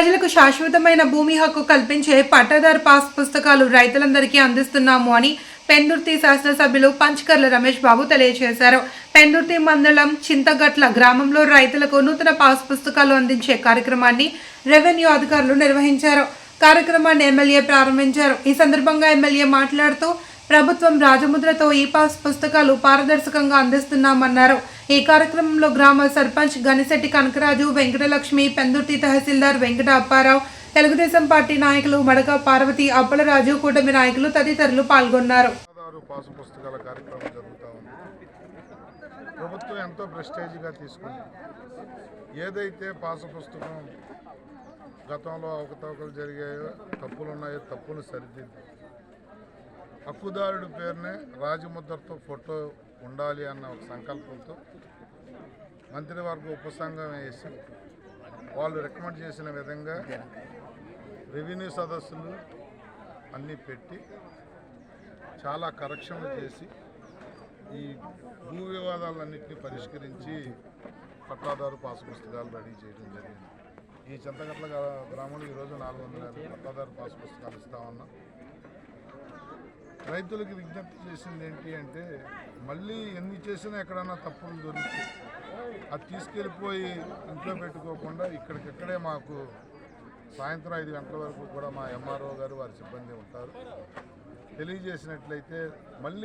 ప్రజలకు శాశ్వతమైన భూమి హక్కు కల్పించే పట్టాదారు పాస్ పుస్తకాలు రైతులందరికీ అందిస్తున్నాము అని పెందుర్తి శాసనసభ్యులు పంచకర్ల రమేష్ బాబు తెలియజేశారు. పెందుర్తి మండలం చింతగట్ల గ్రామంలో రైతులకు నూతన పాస్ పుస్తకాలు అందించే కార్యక్రమాన్ని రెవెన్యూ అధికారులు నిర్వహించారు. కార్యక్రమాన్ని ఎమ్మెల్యే ప్రారంభించారు. ఈ సందర్భంగా ఎమ్మెల్యే మాట్లాడుతూ ప్రభుత్వం రాజముద్రతో ఈ పాస్ పుస్తకాలు పారదర్శకంగా అందిస్తున్నామన్నారు. ఈ కార్యక్రమంలో గ్రామ సర్పంచ్ గనిశెట్టి కనకరాజు, వెంకటలక్ష్మి, పెందుర్తి తహసీల్దార్ వెంకట అప్పారావు, తెలుగుదేశం పార్టీ నాయకులు మడక పార్వతి, అప్పలరాజు, కూటమి నాయకులు తదితరులు పాల్గొన్నారు. పాసు పుస్తకాల కార్యక్రమం జరుగుతూ ఉంది. ప్రభుత్వం ఎంతో ప్రెస్టేజ్గా తీసుకుంది. ఏదైతే పాసు పుస్తకం గతంలో అవకతవకలు జరిగాయో, తప్పులు ఉన్నాయో తప్పులు సరిదిద్ది హక్కుదారుడి పేరునే రాజముద్రతో ఫోటో ఉండాలి అన్న ఒక సంకల్పంతో మంత్రివర్గ ఉపసంఘం వేసి వాళ్ళు రికమెండ్ చేసిన విధంగా రెవెన్యూ సదస్సులు అన్నీ పెట్టి చాలా కరెక్షన్లు చేసి ఈ భూ వివాదాలన్నింటినీ పరిష్కరించి పట్టాదారు పాసు పుస్తకాలు రెడీ చేయడం జరిగింది. ఈ చింతగట్ల గ్రామంలో ఈరోజు 450 పట్టాదారు పాసు పుస్తకాలు ఇస్తామన్నాం. రైతులకు విజ్ఞప్తి చేసింది ఏంటి అంటే, మళ్ళీ ఎన్ని చేసినా ఎక్కడన్నా తప్పులు దొరికి అది తీసుకెళ్ళిపోయి ఇంట్లో పెట్టుకోకుండా ఇక్కడికిక్కడే మాకు సాయంత్రం 5 గంటల వరకు కూడా మా ఎంఆర్ఓ గారు వారి సిబ్బంది ఉంటారు. తెలియజేసినట్లయితే మళ్ళీ